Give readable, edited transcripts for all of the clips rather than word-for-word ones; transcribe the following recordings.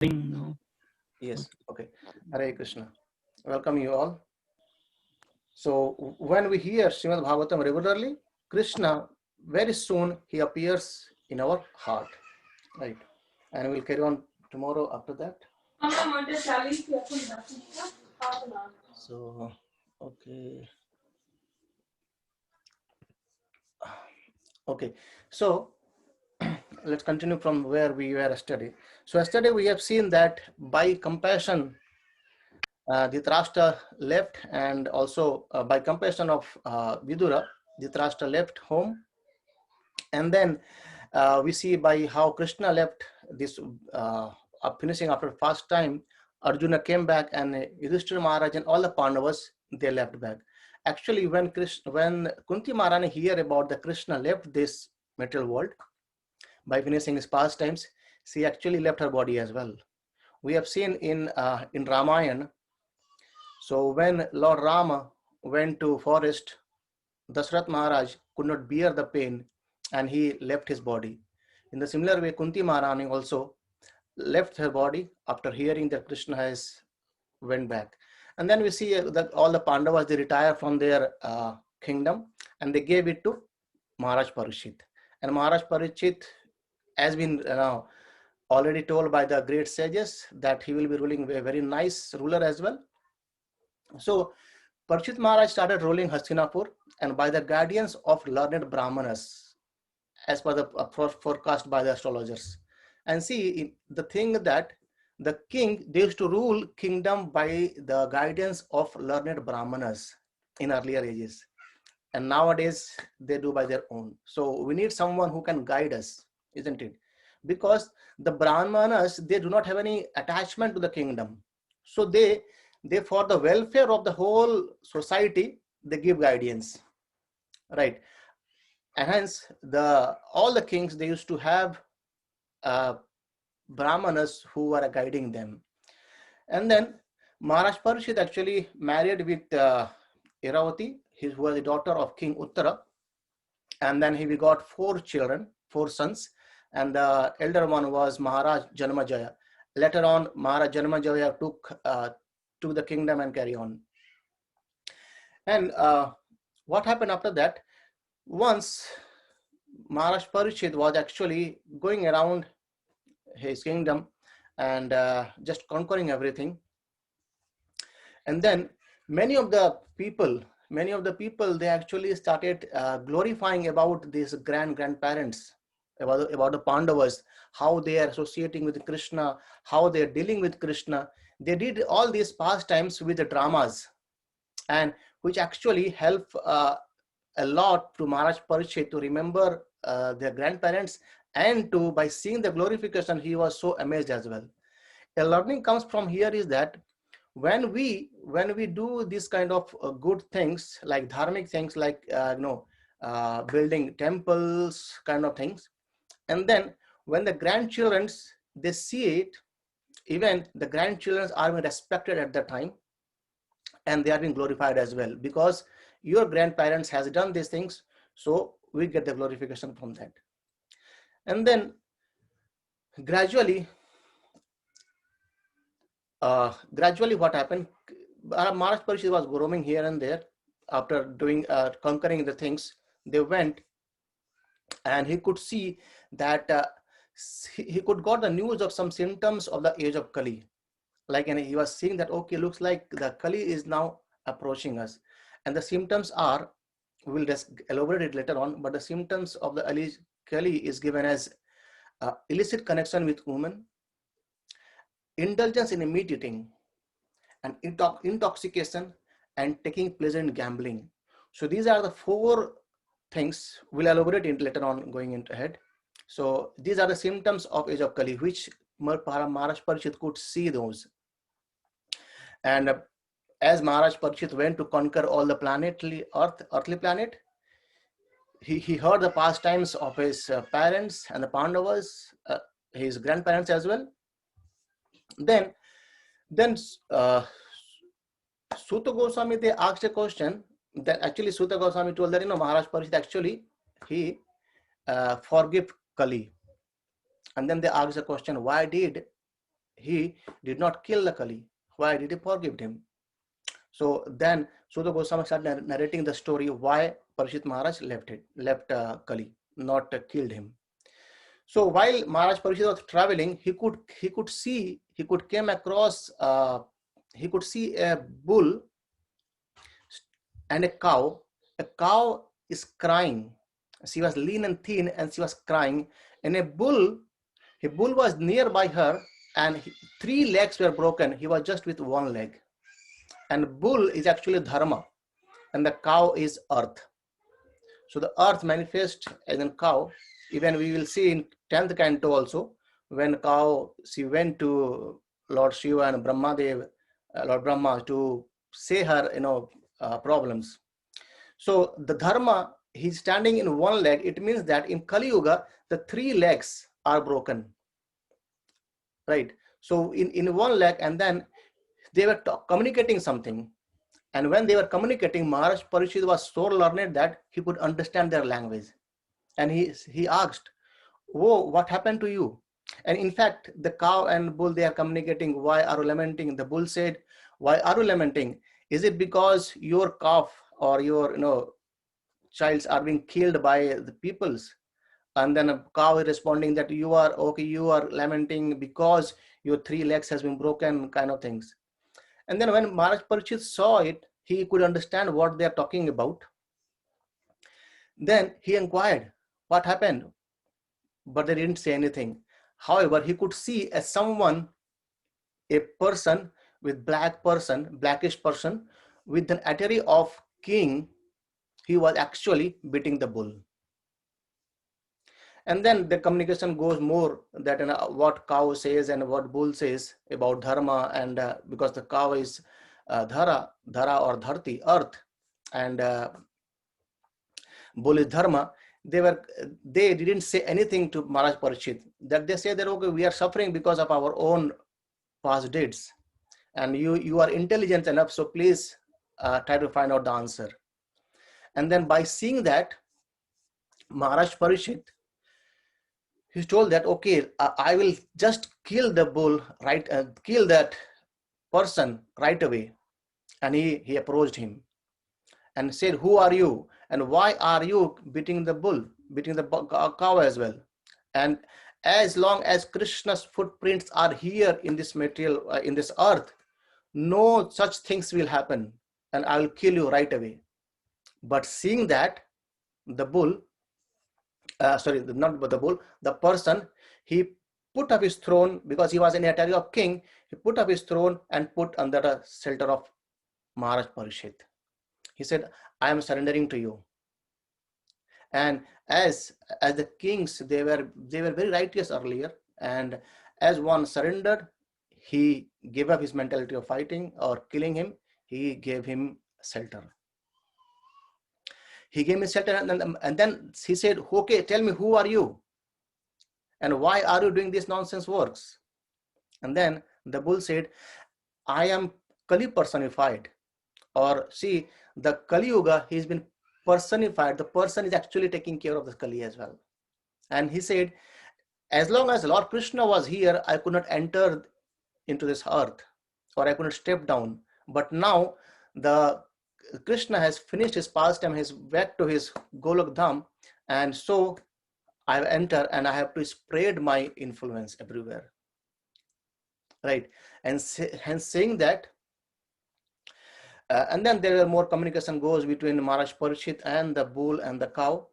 No. Yes, okay. Hare Krishna. Welcome you all. So when we hear Srimad Bhagavatam regularly, Krishna, very soon he appears in our heart, right? And we'll carry on tomorrow after that. So, okay. Okay. So let's continue from where we were yesterday. So yesterday we have seen that by compassion, Dhritarashtra left, and also by compassion of Vidura, Dhritarashtra left home. And then we see by how Krishna left this, finishing after first time, Arjuna came back, and Yudhishthira Maharaj and all the Pandavas, they left back. Actually, when Kunti Maharani hear about the Krishna left this material world by finishing his pastimes, she actually left her body as well. We have seen in Ramayana. So when Lord Rama went to forest, Dashrath Maharaj could not bear the pain and he left his body. In the similar way, Kunti Maharani also left her body after hearing that Krishna has went back. And then we see that all the Pandavas, they retire from their kingdom and they gave it to Maharaj Parikshit. And Maharaj Parikshit has been already told by the great sages that he will be ruling a very nice ruler as well. So Parikshit Maharaj started ruling Hastinapur, and by the guidance of learned Brahmanas, as per the forecast by the astrologers. And see, the thing that the king, they used to rule kingdom by the guidance of learned Brahmanas in earlier ages. And nowadays, they do by their own. So we need someone who can guide us, isn't it? Because the Brahmanas, they do not have any attachment to the kingdom. So they for the welfare of the whole society, they give guidance, right? And hence all the kings, they used to have Brahmanas who were guiding them. And then Maharaj Parikshit actually married with Iravati, who was the daughter of King Uttara. And then he got 4 children, 4 sons, and the elder one was Maharaj Janamajaya. Later on, Maharaj Janamajaya took the kingdom and carry on. And what happened after that? Once Maharaj Parikshit was actually going around his kingdom and just conquering everything. And then many of the people, they actually started glorifying about these grandparents, about the Pandavas, how they are associating with Krishna, how they are dealing with Krishna. They did all these pastimes with the dramas, and which actually help a lot to Maharaj Parikshit to remember their grandparents, and to, by seeing the glorification, he was so amazed as well. A learning comes from here is that when we do this kind of good things, like dharmic things, like building temples kind of things, and then when the grandchildren, they see it, even the grandchildren are being respected at the time, and they are being glorified as well, because your grandparents has done these things, so we get the glorification from that. And then gradually what happened, Maharaj Parikshit was roaming here and there after doing conquering the things. They went, and he could see that he could got the news of some symptoms of the age of Kali. Like, and he was seeing that, okay, looks like the Kali is now approaching us. And the symptoms are, we'll just elaborate it later on, but the symptoms of the Kali is given as illicit connection with women, indulgence in meat eating, and intoxication, and taking pleasure in gambling. So these are the 4 things. We'll elaborate it later on going into ahead. So these are the symptoms of age of Kali, which Maharaj Parikshit could see those. And as Maharaj Parikshit went to conquer all the earthly planet, he heard the pastimes of his parents and the Pandavas, his grandparents as well. Then Suta Goswami, they asked a question that actually Suta Goswami told that, Maharaj Parikshit actually, he forgive Kali. And then they asked the question, why did he did not kill the Kali? Why did he forgive him? So then Sudha Goswami started narrating the story why Parikshit Maharaj left Kali, not killed him. So while Maharaj Parikshit was traveling, he could see a bull and a cow. A cow is crying. She was lean and thin, and she was crying. And a bull was nearby her, and three legs were broken. He was just with one leg. And bull is actually dharma, and the cow is earth. So the earth manifests as a cow. Even we will see in 10th canto also, when cow, she went to Lord Shiva and Lord Brahma, to say her, problems. So the dharma, he's standing in one leg. It means that in Kali Yuga, the three legs are broken, right? So in one leg, and then they were communicating something. And when they were communicating, Maharaj Parikshit was so learned that he could understand their language. And he asked, "Oh, what happened to you?" And in fact, the cow and bull, they are communicating, "Why are you lamenting?" The bull said, "Why are you lamenting? Is it because your calf or your childs are being killed by the peoples?" And then a cow is responding that you are lamenting because your three legs has been broken, kind of things. And then when Maharaj Parikshit saw it, he could understand what they are talking about. Then he inquired, "What happened?" But they didn't say anything. However, he could see as someone, a person with blackish person, with an attire of king. He was actually beating the bull. And then the communication goes more that what cow says and what bull says about dharma, and because the cow is dhara or dharti, earth, and bull is dharma. They didn't say anything to Maharaj Parikshit. That they say that, okay, we are suffering because of our own past deeds, and you are intelligent enough, so please try to find out the answer. And then by seeing that, Maharaj Parikshit, he told that, okay, I will just kill the bull, right, kill that person right away. And he approached him and said, "Who are you, and why are you beating the bull, beating the cow as well? And as long as Krishna's footprints are here in this material, in this earth, no such things will happen, and I will kill you right away." But seeing that, the bull, not the bull, the person, he put up his throne, because he was in a attire of king. He put up his throne and put under the shelter of Maharaj Parikshit. He said, "I am surrendering to you." And as the kings, they were very righteous earlier, and as one surrendered, he gave up his mentality of fighting or killing him. He gave him shelter. He gave me shelter, and then he said, "Okay, tell me, who are you, and why are you doing these nonsense works?" And then the bull said, "I am Kali personified." Or see, the Kali Yuga, he's been personified. The person is actually taking care of the Kali as well. And he said, as long as Lord Krishna was here, I could not enter into this earth, or I could not step down. But now the Krishna has finished his pastime, he's back to his Golok Dham, and so I have entered and I have to spread my influence everywhere. Right? And hence saying that, and then there are more communication goes between Maharaj Parikshit and the bull and the cow.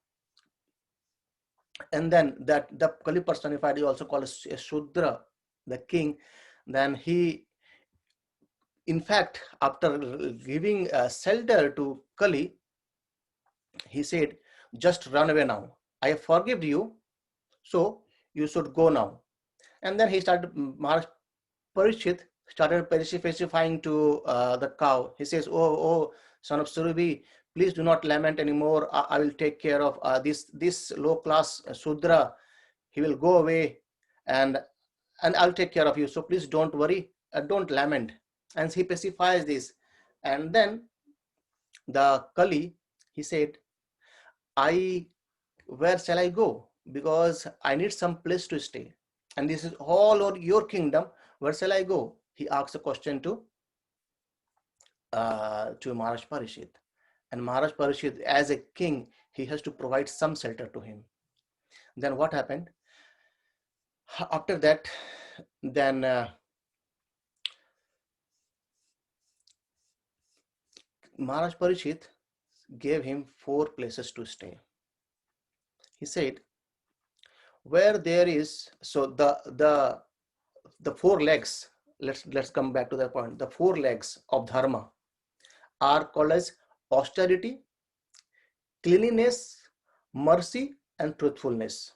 And then that the Kali personified is also called a Shudra, the king. Then he, in fact, after giving shelter to Kali, he said, "Just run away now. I have forgiven you, so you should go now." And then he started, Maharaj Parikshit started specifying to the cow. He says, "Oh, son of Surabhi, please do not lament anymore. I will take care of this low class Sudra. He will go away, and I'll take care of you. So please don't worry, don't lament." And he pacifies this. And then the Kali, he said, "Where shall I go? Because I need some place to stay. And this is all on your kingdom. where shall I go? He asks a question to Maharaj Parishit. And Maharaj Parishit, as a king, he has to provide some shelter to him. Then what happened? After that, then Maharaj Parishit gave him 4 places to stay. He said, where there is, so the 4 legs, let's come back to that point. The 4 legs of dharma are called as austerity, cleanliness, mercy, and truthfulness.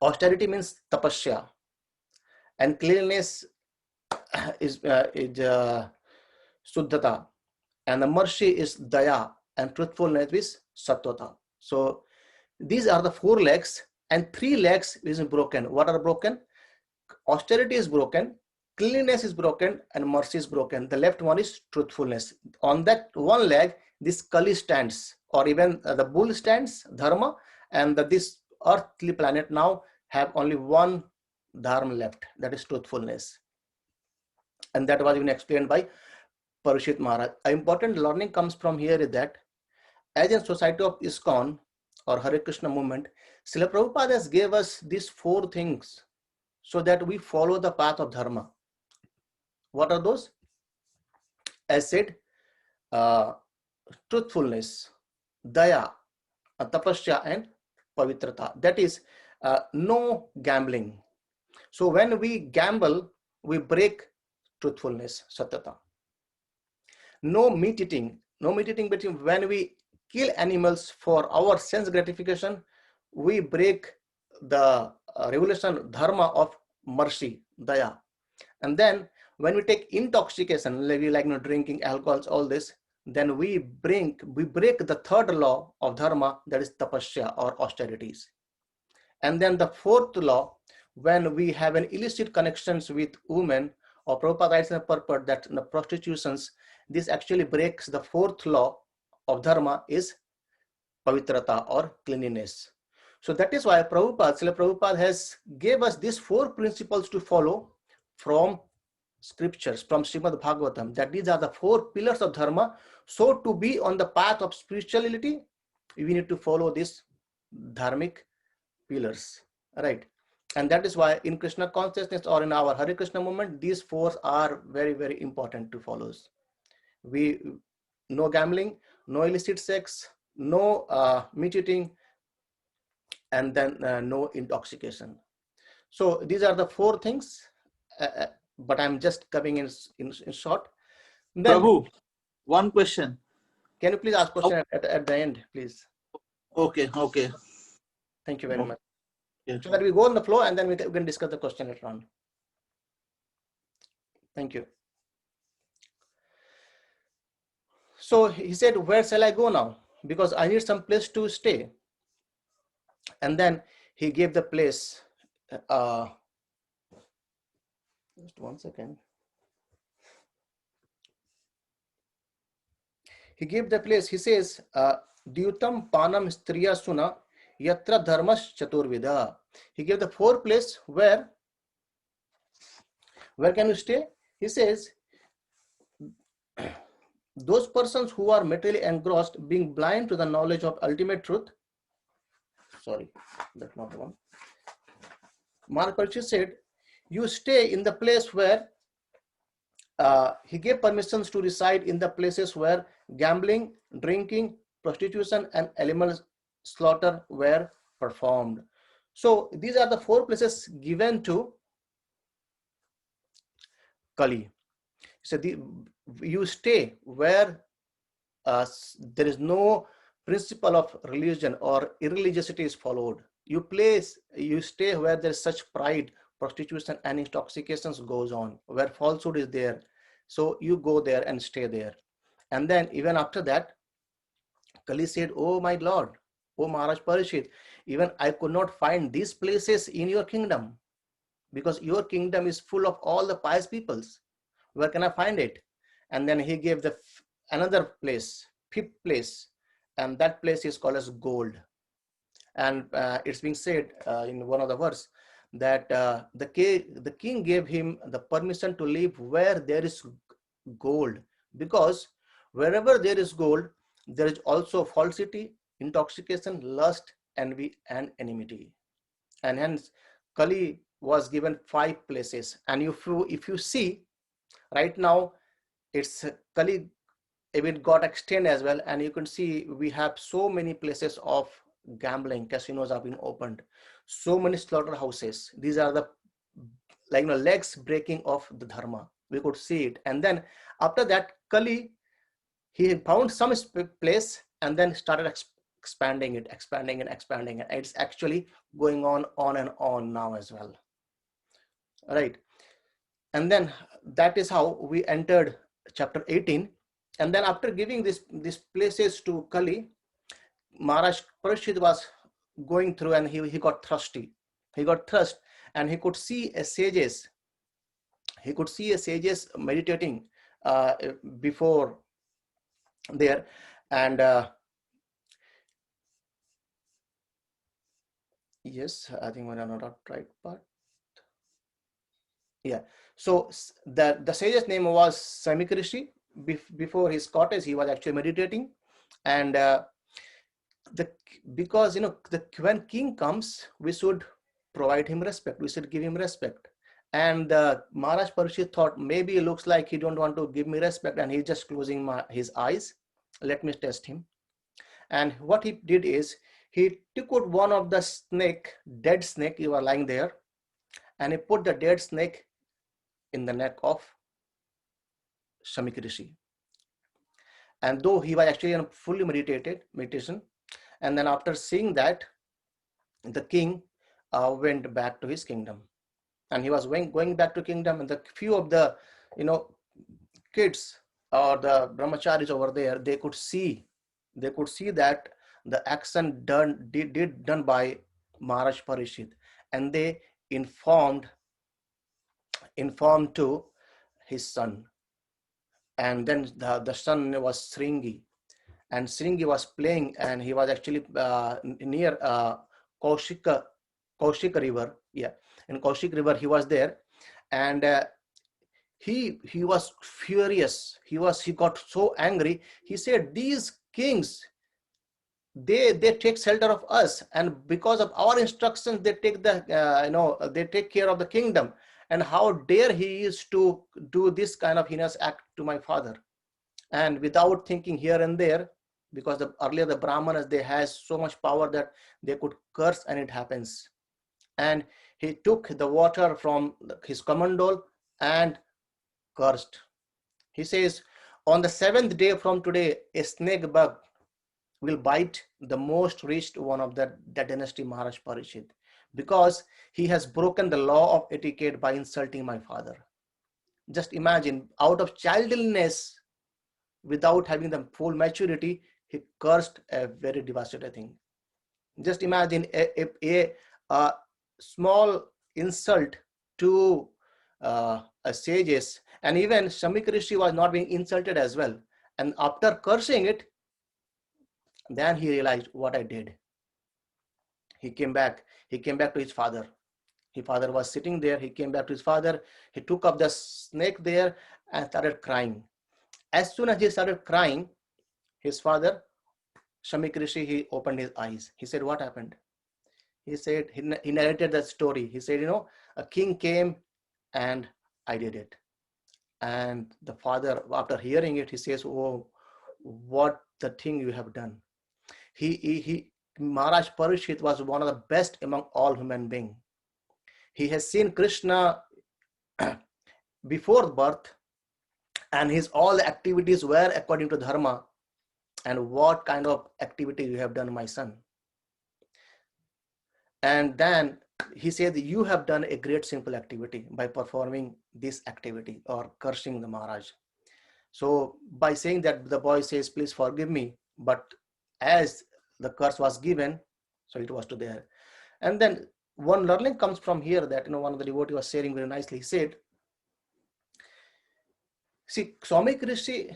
Austerity means tapasya, and cleanliness is suddhata, and the mercy is daya, and truthfulness is satvata. So these are the 4 legs, and 3 legs is broken. What are broken? Austerity is broken, cleanliness is broken, and mercy is broken. The left one is truthfulness. On that one leg, this Kali stands, or even the bull stands, dharma, and this earthly planet now have only one dharma left, that is truthfulness. And that was even explained by Parishit Maharaj. An important learning comes from here is that as in Society of ISKCON or Hare Krishna movement, Srila Prabhupada has gave us these 4 things so that we follow the path of dharma. What are those? As said, truthfulness, daya, tapasya, and pavitrata. That is no gambling. So when we gamble, we break truthfulness, satyata. No meat eating. No meat eating between when we kill animals for our sense gratification, we break the revolution dharma of mercy, daya. And then when we take intoxication, like drinking alcohols, all this, then we break the 3rd law of dharma, that is tapasya or austerities. And then the 4th law, when we have an illicit connections with women, or Prabhupada writes in a purport that in the prostitutions, this actually breaks the 4th law of dharma, is pavitrata or cleanliness. So that is why Srila Prabhupada has gave us these 4 principles to follow from scriptures, from Srimad Bhagavatam, that these are the 4 pillars of dharma. So to be on the path of spirituality, we need to follow these dharmic pillars, right? And that is why in Krishna consciousness or in our Hare Krishna movement, these 4 are very, very important to follow. No gambling, no illicit sex, no meat eating, and then no intoxication. So these are the 4 things, but I'm just coming in short. Then, Prabhu, one question. Can you please ask question at the end, please? Okay. Thank you very much. Yeah. So that we go on the flow and then we can discuss the question later on. Thank you. So he said, where shall I go now? Because I need some place to stay. And then he gave the place. Just one second. He gave the place. He says, Dyutam Panam Striya Suna Yatra Dharmas Chaturvida. He gave the 4 place where can you stay? He says, those persons who are materially engrossed, being blind to the knowledge of ultimate truth. Sorry, that's not the one. Maharaj said, you stay in the place where he gave permissions to reside in the places where gambling, drinking, prostitution, and animal slaughter were performed. So these are the 4 places given to Kali. So you stay where there is no principle of religion or irreligiosity is followed. You stay where there is such pride, prostitution, and intoxications goes on, where falsehood is there. So you go there and stay there. And then even after that, Kali said, oh my Lord, oh Maharaj Parishit, even I could not find these places in your kingdom, because your kingdom is full of all the pious peoples. Where can I find it? And then he gave another place, 5th place, and that place is called as gold. And it's being said in one of the verse that the king gave him the permission to live where there is gold, because wherever there is gold, there is also falsity, intoxication, lust, envy, and enmity. And hence Kali was given 5 places. And if you see right now, it's Kali even got extended as well, and you can see we have so many places of gambling, casinos have been opened, so many slaughterhouses. These are the, like, legs breaking of the dharma, we could see it. And then after that, Kali, he found some place and then started expanding it, expanding it. It's actually going on and on now as well, right? And then that is how we entered chapter 18. And then after giving these places to Kali, Maharaj Parikshit was going through, and he got thirsty. He got thirst, and he could see a sages. He could see a sages meditating before there. And yes, I think we're not right part. Yeah. So the sage's name was Samik Rishi. Before his cottage, he was actually meditating, and because when king comes, we should provide him respect. We should give him respect. And Maharaj Parikshit thought, maybe it looks like he don't want to give me respect, and he's just closing his eyes. Let me test him. And what he did is, he took out one of the dead snake, he was lying there, and he put the dead snake in the neck of Samik Rishi. And though he was actually in fully meditation, and then after seeing that, the king went back to his kingdom. And he was going back to kingdom, and the few of the kids or the brahmacharis over there, they could see that the action done by Maharaj Parikshit, and they informed to his son. And then the son was Sringi, and Sringi was playing, and he was actually near Kaushika river. Yeah, in Kaushik river he was there, and he was furious. He got so angry. He said, these kings, they take shelter of us, and because of our instructions, they take they take care of the kingdom. And how dare he is to do this kind of heinous act to my father? And without thinking here and there, because earlier the brahmanas, they has so much power that they could curse, and it happens. And he took the water from his kamandal and cursed. He says, on the 7th day from today, a snake bug will bite the most rich one of the dynasty, Maharaj Parikshit, because he has broken the law of etiquette by insulting my father. Just imagine, out of childishness, without having the full maturity, he cursed a very devastating thing. Just imagine a small insult to a sages, and even Samik Rishi was not being insulted as well. And after cursing it, then he realized what I did. He came back to his father. His father was sitting there. He came back to his father. He took up the snake there and started crying. As soon as he started crying, his father, Samik Rishi, he opened his eyes. He said, what happened? He said, he narrated that story. He said, a king came and I did it. And the father, after hearing it, he says, oh, what the thing you have done. Maharaj Parikshit was one of the best among all human beings. He has seen Krishna before birth, and his all activities were according to dharma. And what kind of activity you have done, my son? And then he said, you have done a great simple activity by performing this activity or cursing the Maharaj. So by saying that, the boy says, please forgive me. But as the curse was given, so it was to there. And then one learning comes from here that, one of the devotees was sharing very nicely. He said, see, Samik Rishi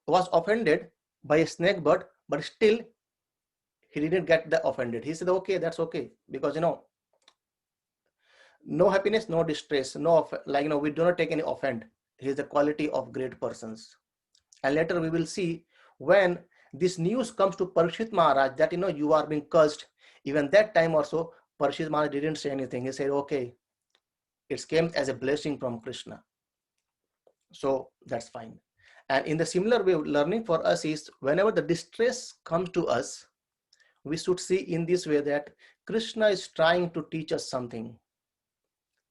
was offended by a snake bird, but still he didn't get the offended. He said, okay, that's okay. Because, no happiness, no distress, no we do not take any offend. He is the quality of great persons. And later we will see when this news comes to Parikshit Maharaj that you are being cursed. Even that time also, Parikshit Maharaj didn't say anything. He said, okay, it came as a blessing from Krishna. So that's fine. And in the similar way, learning for us is whenever the distress comes to us, we should see in this way that Krishna is trying to teach us something.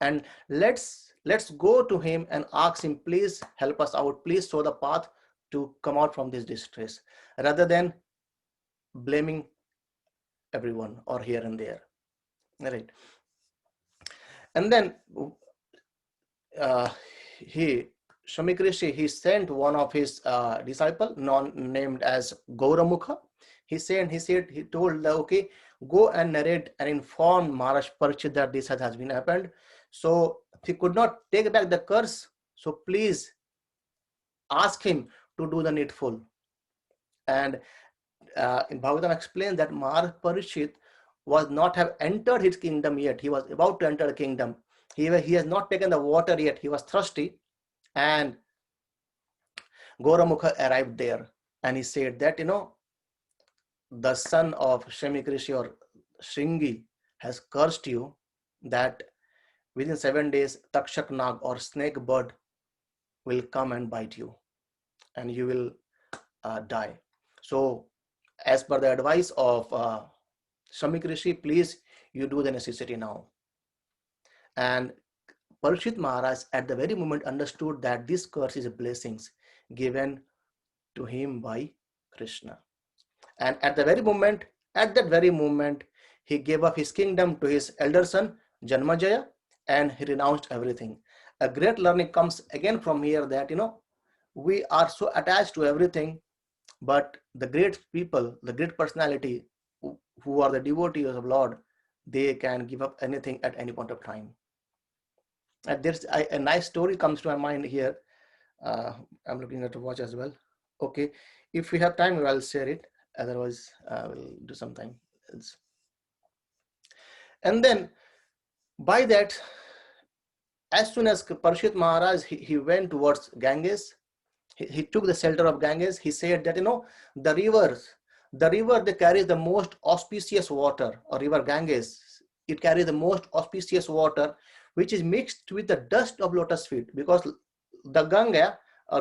And let's go to him and ask him, please help us out, please show the path to come out from this distress, rather than blaming everyone or here and there. Right. And then Swami Krishna, he sent one of his disciple, named as Gauramukha. He told, okay, go and narrate and inform Maharaj Parikshit that this has been happened. So he could not take back the curse. So please ask him to do the needful. And in Bhagavatam explains that Maharaj Parikshit was not have entered his kingdom yet. He was about to enter the kingdom. He has not taken the water yet. He was thirsty. And Gauramukha arrived there. And he said that, the son of Swami Krishna or Shringi has cursed you that within 7 days, Takshak Nag or snake bird will come and bite you and you will die. So as per the advice of Swami Krishna, please, you do the necessity now. And Parikshit Maharaj at the very moment understood that this curse is a blessings given to him by Krishna. And at that very moment, he gave up his kingdom to his elder son, Janmajaya, and he renounced everything. A great learning comes again from here that, we are so attached to everything, but the great people, the great personality who are the devotees of Lord, they can give up anything at any point of time. And there's a nice story comes to my mind here. I'm looking at the watch as well. Okay, if we have time, I'll share it. Otherwise, we'll do sometime else. And then by that, as soon as Parikshit Maharaj, he went towards Ganges, he took the shelter of Ganges. He said that, the river that carries the most auspicious water, or river Ganges, it carries the most auspicious water, which is mixed with the dust of lotus feet, because the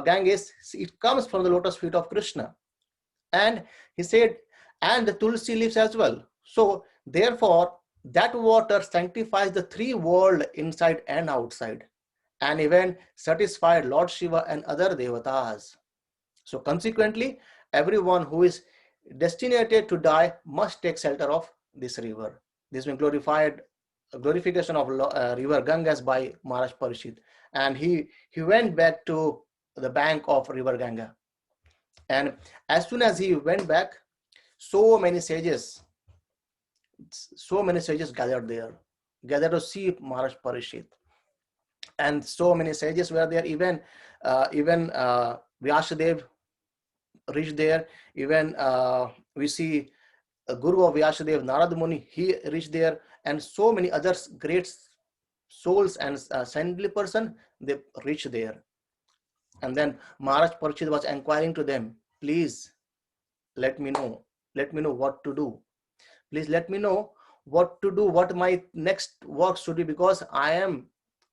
Ganges, it comes from the lotus feet of Krishna. And he said, and the tulsi leaves as well. So therefore, that water sanctifies the three worlds inside and outside, and even satisfied Lord Shiva and other devatas. So consequently, everyone who is destined to die must take shelter of this river. This means glorification of river Ganges by Maharaj Parikshit. And he went back to the bank of river Ganga. And as soon as he went back, so many sages gathered to see Maharaj Parikshit. And so many sages were there. Even Vyasadev reached there. Even we see Guru of Vyasadev, Narad Muni, he reached there. And so many others, great souls and saintly person, they reached there. And then Maharaj Parikshit was inquiring to them, please let me know what to do. Please let me know what to do, what my next work should be, because I am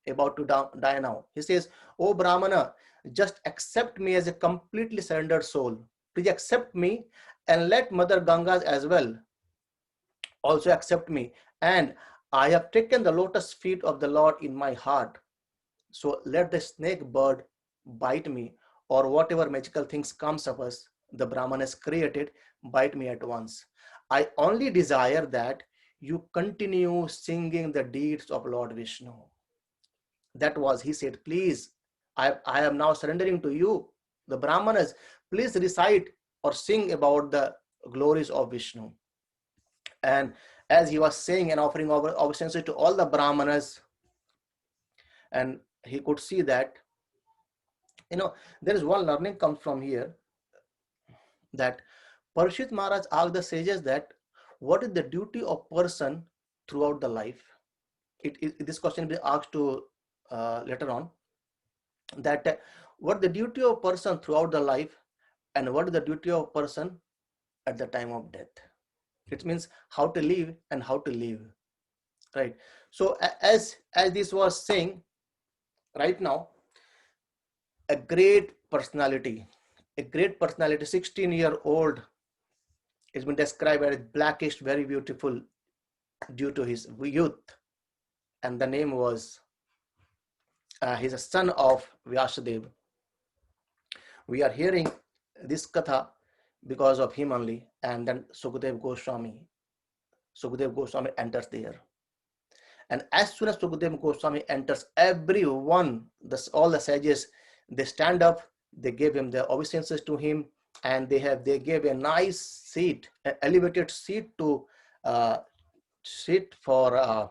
about to die now. He says, oh Brahmana, just accept me as a completely surrendered soul. Please accept me, and let Mother Gangas as well also accept me. And I have taken the lotus feet of the Lord in my heart. So let the snake bird bite me, or whatever magical things comes of us, the Brahman has created, bite me at once. I only desire that you continue singing the deeds of Lord Vishnu. That was, he said, please, I am now surrendering to you, the Brahmanas, please recite or sing about the glories of Vishnu. And as he was saying and offering obeisance to all the Brahmanas, and he could see that, there is one learning comes from here, that Parikshit Maharaj asked the sages that what is the duty of person throughout the life. this question will be asked to later on, that what the duty of person throughout the life and what is the duty of person at the time of death. It means how to live and how to live, right? So as this was saying right now, a great personality, 16-year-old has been described as blackish, very beautiful due to his youth, and the name was he's a son of Vyasadeva. We are hearing this katha because of him only, and then Sukadeva Goswami enters there. And as soon as Sukadeva Goswami enters, everyone, all the sages, they stand up, they gave him their obeisances to him, and they gave a nice seat, an elevated seat to sit for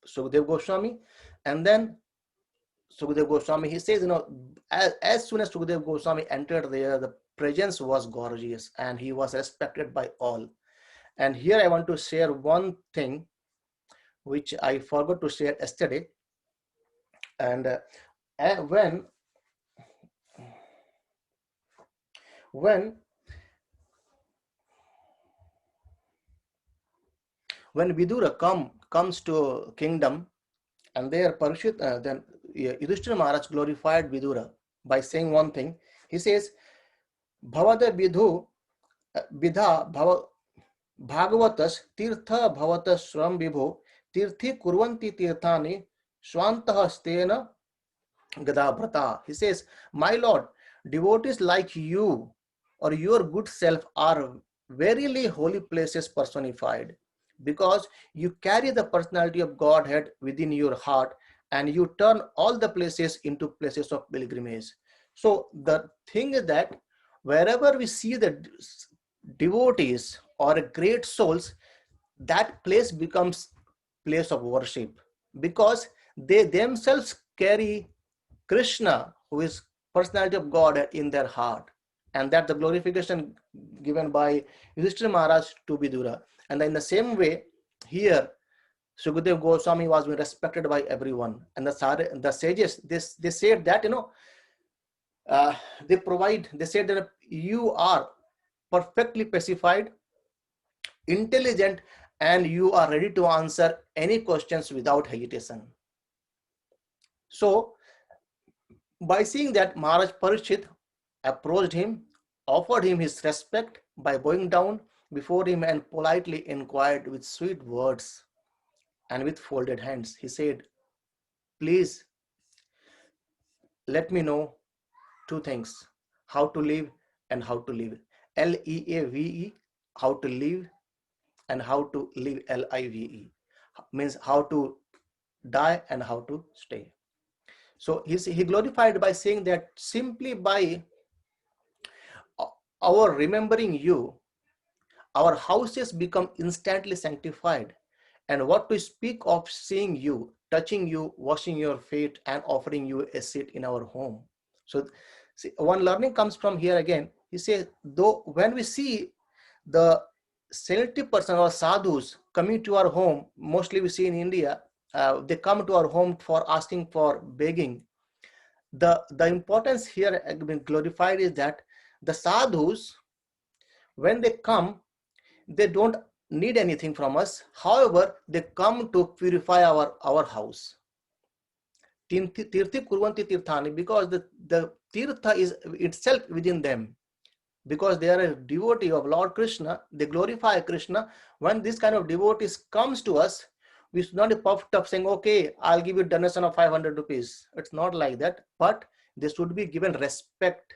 Sukadeva Goswami. And then Sukadeva Goswami, he says, as soon as Sukadeva Goswami entered there, the presence was gorgeous and he was respected by all. And here I want to share one thing which I forgot to share yesterday. And when Vidura comes to kingdom, and there Parikshit, then Yudhishthira Maharaj glorified Vidura by saying one thing. He says, Bhavada Vidhu Vidha Bhagavatas Tirtha Bhavatas Sram Vibhu Tirthi Kurvanti Tirthani Swantah Stena Gadabhrata. He says, my Lord, devotees like you or your good self are verily holy places personified, because you carry the personality of Godhead within your heart and you turn all the places into places of pilgrimage. So the thing is that wherever we see the devotees or great souls, that place becomes place of worship, because they themselves carry Krishna, who is personality of God, in their heart. And that the glorification given by Yudhishthira Maharaj to Vidura. And in the same way, here, Sukadeva Goswami was being respected by everyone. And the sages, they said that, they said that you are perfectly pacified, intelligent, and you are ready to answer any questions without hesitation. So, by seeing that, Maharaj Parikshit approached him, offered him his respect by bowing down before him and politely inquired with sweet words and with folded hands. He said, please let me know two things, how to live and how to live. L-E-A-V-E, how to live, and how to live, L-I-V-E, means how to die and how to stay. So he glorified by saying that simply by our remembering you, our houses become instantly sanctified. And what to speak of seeing you, touching you, washing your feet, and offering you a seat in our home. So see, one learning comes from here again. He says, though when we see the celebrity person or sadhus coming to our home, mostly we see in India, they come to our home for asking for begging. The importance here glorified is that the sadhus, when they come, they don't need anything from us. However, they come to purify our house. Tirthi kurvanti tirthani, because the tirtha is itself within them. Because they are a devotee of Lord Krishna, they glorify Krishna. When this kind of devotees comes to us, we should not be puffed up saying, okay, I'll give you donation of 500 rupees. It's not like that, but they should be given respect,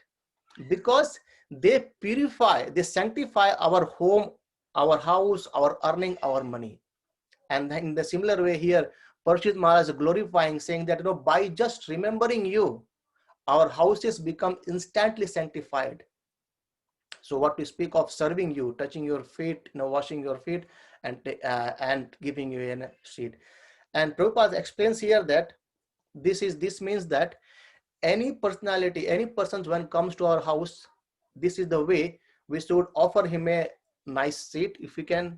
because they purify, they sanctify our home, our house, our earning, our money. And in the similar way here, Parikshit Maharaj is glorifying, saying that, by just remembering you, our houses become instantly sanctified. So what we speak of serving you, touching your feet, washing your feet, and giving you a seat. And Prabhupada explains here that this means that any personality, any person when comes to our house, this is the way we should offer him a nice seat if we can.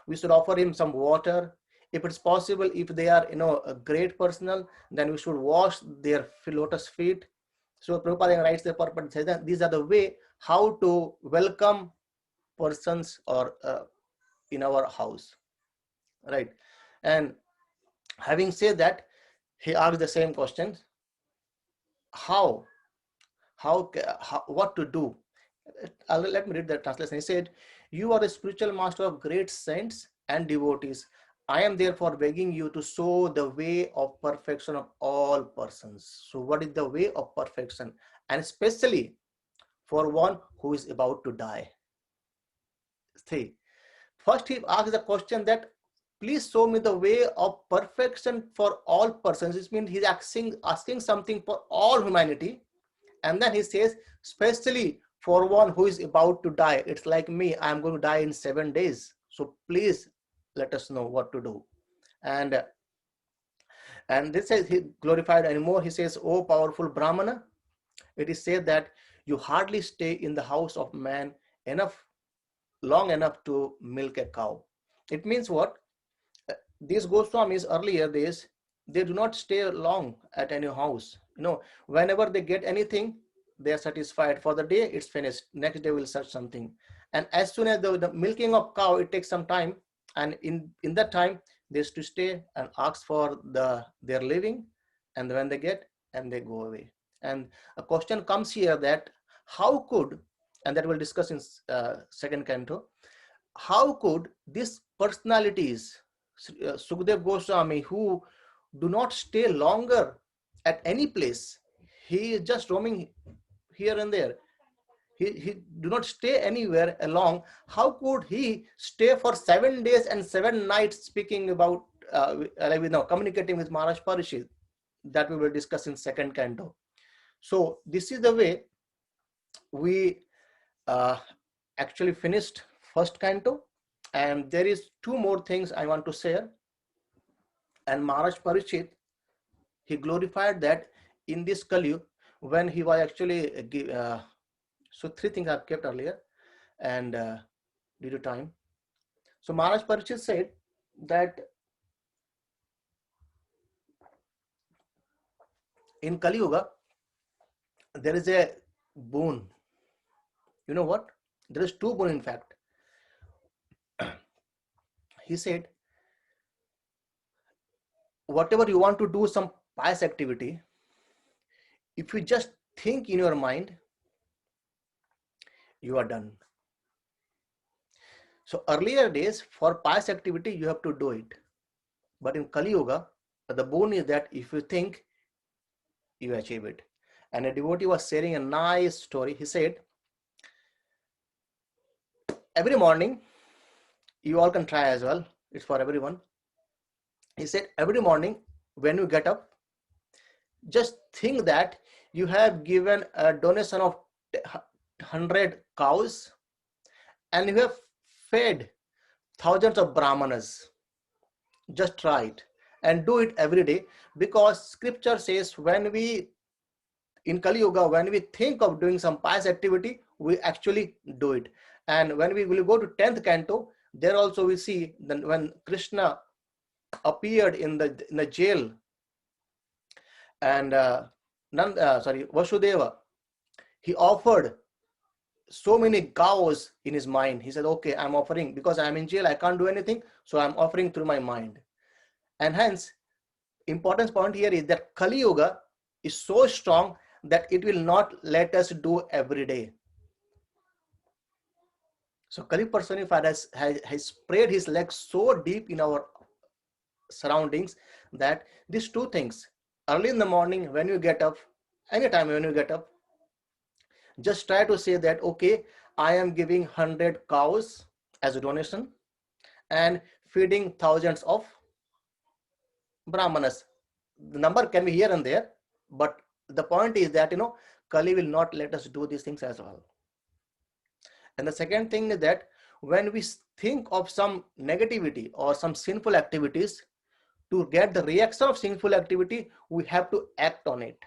We should offer him some water. If it's possible, if they are, a great personal, then we should wash their lotus feet. So Prabhupada writes the purpose, says that these are the way how to welcome persons or in our house, right? And having said that, he asked the same question: how, what to do? Let me read the translation. He said, "You are a spiritual master of great saints and devotees. I am therefore begging you to show the way of perfection of all persons." So what is the way of perfection? And especially for one who is about to die. See, first he asks the question that, please show me the way of perfection for all persons. This means he's asking something for all humanity. And then he says, especially for one who is about to die. It's like me, I'm going to die in 7 days. So please let us know what to do. And this says he glorified anymore. He says, "Oh powerful Brahmana, it is said that you hardly stay in the house of man long enough to milk a cow." It means what? These Goswamis earlier days, they do not stay long at any house. Whenever they get anything, they are satisfied for the day. It's finished. Next day we'll search something. And as soon as the milking of cow, it takes some time. And in that time, they used to stay and ask for their living. And when they get, and they go away. And a question comes here that how could, and that we'll discuss in second canto, how could these personalities, Sukdev Goswami, who do not stay longer at any place, he is just roaming here and there, he do not stay anywhere along, how could he stay for 7 days and 7 nights speaking about communicating with Maharaj Parishit? That we will discuss in second canto. So this is the way we actually finished first canto. And there is 2 more things I want to share. And Maharaj Parishit, he glorified that in this Kali, when he was actually, so 3 things I've kept earlier and due to time. So Maharaj Parishit said that in Kali Yuga, there is a boon. You know what? There is 2 boon in fact. He said, whatever you want to do, some pious activity, if you just think in your mind, you are done. So earlier days, for pious activity, you have to do it. But in Kali Yuga, the boon is that if you think, you achieve it. And a devotee was sharing a nice story. He said, every morning, you all can try as well. It's for everyone. He said, every morning when you get up, just think that you have given a donation of 100 cows and you have fed thousands of brahmanas. Just try it and do it every day, because scripture says when we, in Kali Yuga, when we think of doing some pious activity, we actually do it. And when we will go to 10th canto, there also we see that when Krishna appeared in the jail, and Vasudeva, he offered so many cows in his mind. He said, okay, I'm offering, because I'm in jail, I can't do anything, so I'm offering through my mind. And hence, important point here is that Kali Yuga is so strong that it will not let us do every day. So Kali personified has spread his legs so deep in our surroundings that these 2 things, early in the morning when you get up, anytime when you get up, just try to say that, okay, I am giving 100 cows as a donation and feeding thousands of brahmanas. The number can be here and there, but the point is that, Kali will not let us do these things as well. And the second thing is that when we think of some negativity or some sinful activities, to get the reaction of sinful activity, we have to act on it.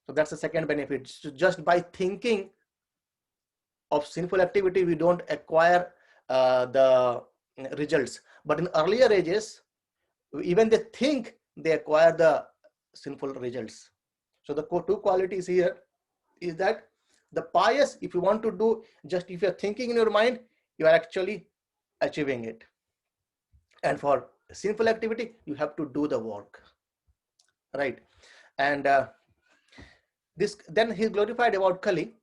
So that's the second benefit. So just by thinking of sinful activity, we don't acquire the results. But in earlier ages, even they think they acquire the sinful results. So the two qualities here is that the pious, if you want to do, just if you're thinking in your mind, you are actually achieving it. And for sinful activity, you have to do the work, right? And this, then he glorified about Kali.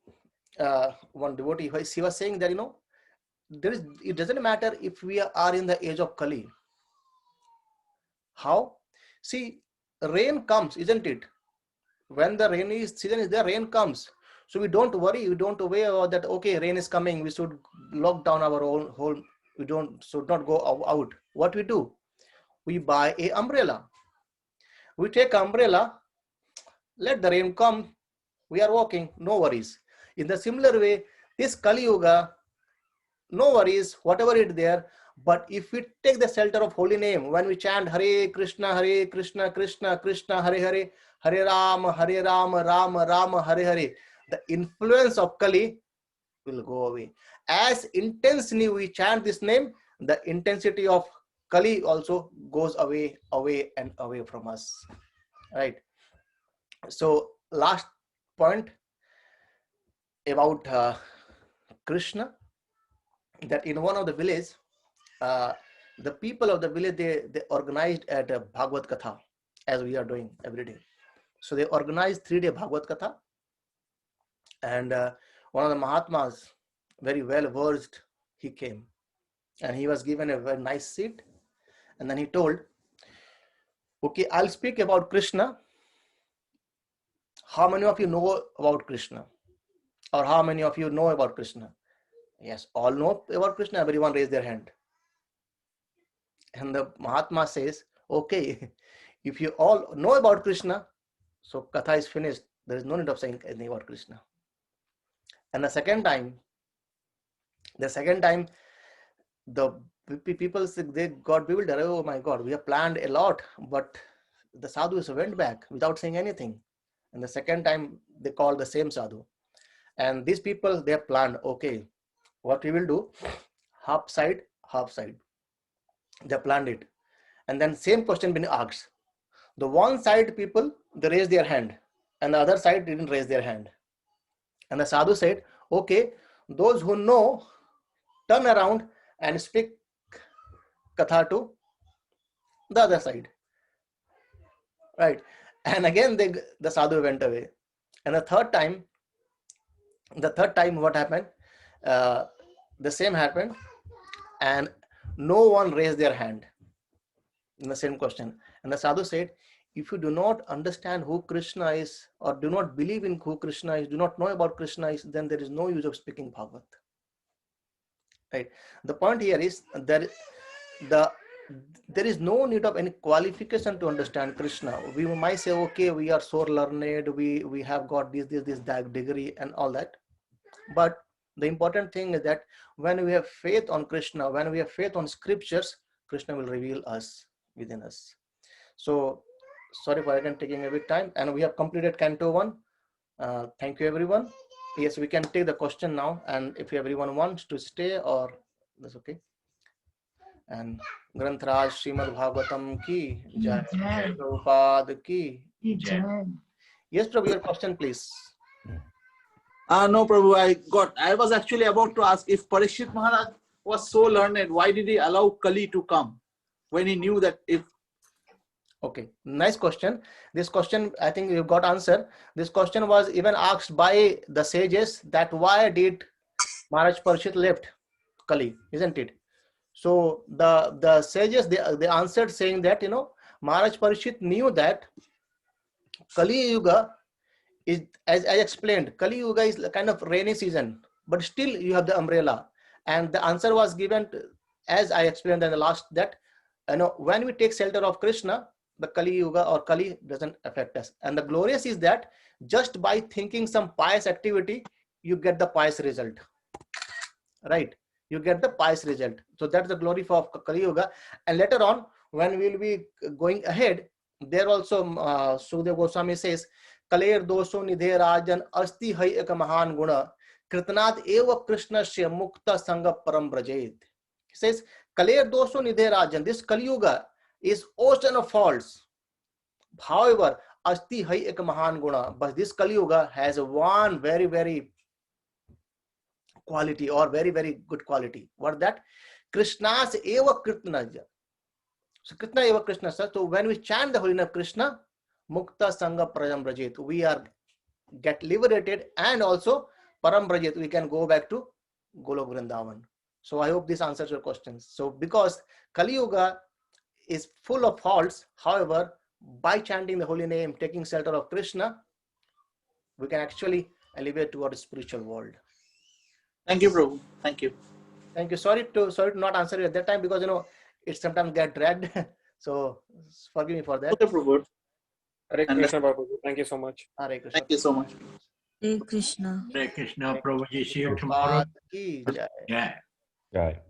One devotee, he was saying that, it doesn't matter if we are in the age of Kali. How? See, rain comes, isn't it? When the rainy season is there, rain comes. So we don't worry, we don't worry about that, okay, rain is coming, we should lock down our own home, should not go out. What we do? We buy a umbrella. We take umbrella, let the rain come, we are walking, no worries. In the similar way, this Kali Yuga, no worries, whatever is there. But if we take the shelter of holy name, when we chant Hare Krishna, Krishna Krishna, Hare Hare, Hare Ram, Ram Ram, Hare Hare, the influence of Kali will go away. As intensely we chant this name, the intensity of Kali also goes away and away from us, right? So last point about Krishna, that in one of the village, the people of the village, they organized at a Bhagavad Katha, as we are doing every day. So they organized 3-day Bhagavad Katha, and one of the Mahatmas, very well versed, he came, and he was given a very nice seat, and then he told, okay, I'll speak about Krishna. How many of you know about Krishna? Or how many of you know about Krishna? Yes, all know about Krishna. Everyone raise their hand. And the Mahatma says, okay, if you all know about Krishna, so Katha is finished. There is no need of saying anything about Krishna. And the second time, the people, they got bewildered. Oh my God, we have planned a lot, but the sadhus went back without saying anything. And the second time, they called the same sadhu. And these people, they have planned, okay, what we will do, half side. They planned it. And then same question been asked. The one side people, they raised their hand, and the other side didn't raise their hand. And the sadhu said, okay, those who know, turn around and speak Katha to the other side. Right? And again, the sadhu went away. And the third time, what happened? The same happened, and no one raised their hand in the same question. And the sadhu said, if you do not understand who Krishna is, or do not believe in who Krishna is, do not know about Krishna is, then there is no use of speaking Bhagavad. Right? The point here is that there is no need of any qualification to understand Krishna. We might say, okay, we are so learned, we have got this degree and all that. But the important thing is that when we have faith on Krishna, when we have faith on scriptures, Krishna will reveal us within us. So sorry for again taking a bit time, and we have completed Canto 1. Thank you, everyone. Yes, we can take the question now, and if everyone wants to stay, or that's okay. And Granth-raj Srimad Bhagavatam ki jai, Prabhupada ki jai. Yes, Prabhu, your question, please. No, Prabhu, I was actually about to ask, if Parikshit Maharaj was so learned, why did he allow Kali to come when he knew that if... Okay, nice question. This question, I think you got answer. This question was even asked by the sages, that why did Maharaj Parikshit left Kali, isn't it? So the sages, they answered saying that, Maharaj Parikshit knew that Kali Yuga is, as I explained, Kali Yuga is kind of rainy season, but still you have the umbrella. And the answer was given, as I explained in the last, that when we take shelter of Krishna, the Kali Yuga or Kali doesn't affect us. And the glorious is that just by thinking some pious activity, you get the pious result, right? You get the pious result. So that's the glory for Kali Yuga. And later on, when we'll be going ahead, there also Sukadeva Goswami says, Kaler dosho nidhe rajan asti hai ek mahan guna Kritanath eva Krishnasya mukta sanga param brajet. He says, Kale dosho nidhe rajan. This Kali Yuga is ocean of faults. However, asti hai ek mahan guna. But this Kali Yuga has one very, very quality or very, very good quality. What that? Krishna's eva Krishnaja. So Krishna eva Krishna. So when we chant the holy name of Krishna, Mukta Sangha Prajam Brajit, we are get liberated, and also Param Brajit, we can go back to Golok Vrindavan. So I hope this answers your questions. So because Kali Yuga is full of faults, however, by chanting the holy name, taking shelter of Krishna, we can actually elevate to our spiritual world. Thank you, Prabhu. Thank you. Thank you. Sorry to not answer you at that time, because it sometimes get dragged. So forgive me for that. Okay, Prabhu. Hare Krishna, Babu. Thank you so much. Hare Krishna. Thank you so much. Hare Krishna. Hare Krishna, Prabhuji. See you tomorrow. Ki jai. Yeah. Right.